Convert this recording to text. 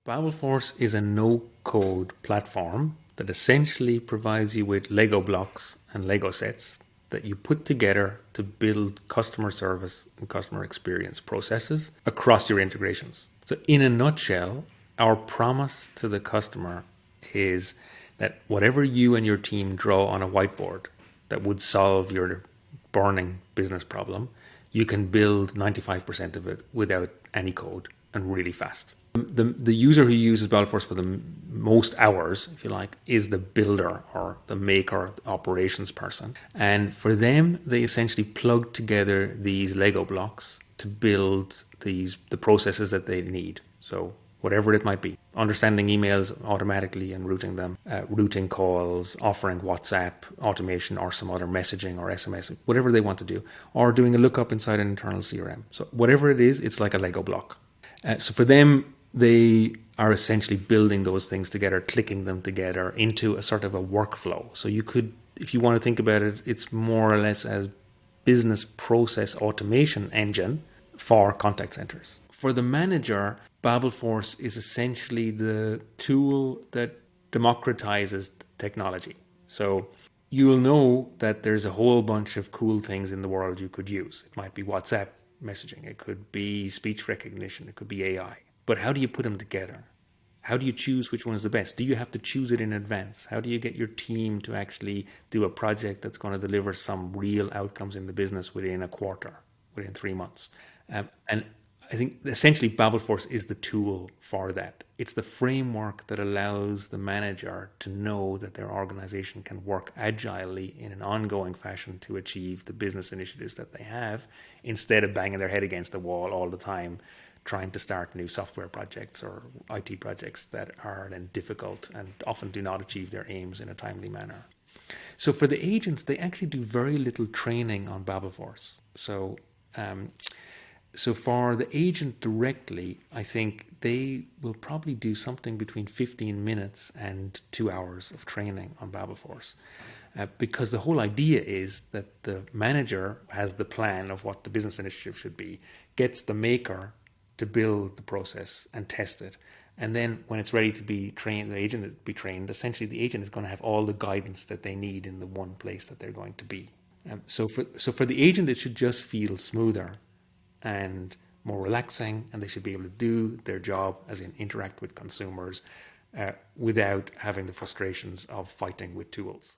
babelforce is a no-code platform that essentially provides you with Lego blocks and Lego sets that you put together to build customer service and customer experience processes across your integrations. So in a nutshell, our promise to the customer is that whatever you and your team draw on a whiteboard that would solve your burning business problem, you can build 95% of it without any code and really fast. The user who uses babelforce for the most hours, if you like, is the builder or the maker, operations person. And for them, they essentially plug together these Lego blocks to build the processes that they need. So whatever it might be, understanding emails automatically and routing them, routing calls, offering WhatsApp automation or some other messaging or SMS, whatever they want to do, or doing a lookup inside an internal CRM. So whatever it is, it's like a Lego block. So for them, they are essentially building those things together, clicking them together into a sort of a workflow. So you could, if you want to think about it, it's more or less a business process automation engine for contact centers. For the manager, babelforce is essentially the tool that democratizes technology. So you'll know that there's a whole bunch of cool things in the world you could use. It might be WhatsApp messaging, it could be speech recognition, it could be AI. But how do you put them together? How do you choose which one is the best? Do you have to choose it in advance? How do you get your team to actually do a project that's going to deliver some real outcomes in the business within a quarter, within 3 months? And I think essentially babelforce is the tool for that. It's the framework that allows the manager to know that their organization can work agilely in an ongoing fashion to achieve the business initiatives that they have, instead of banging their head against the wall all the time trying to start new software projects or IT projects that are then difficult and often do not achieve their aims in a timely manner. So for the agents, they actually do very little training on babelforce. So for the agent directly, I think they will probably do something between 15 minutes and 2 hours of training on babelforce. Because the whole idea is that the manager has the plan of what the business initiative should be, gets the maker to build the process and test it. And then when it's ready to be trained, the agent to be trained, essentially the agent is going to have all the guidance that they need in the one place that they're going to be. So for the agent, it should just feel smoother and more relaxing, and they should be able to do their job, as in interact with consumers, without having the frustrations of fighting with tools.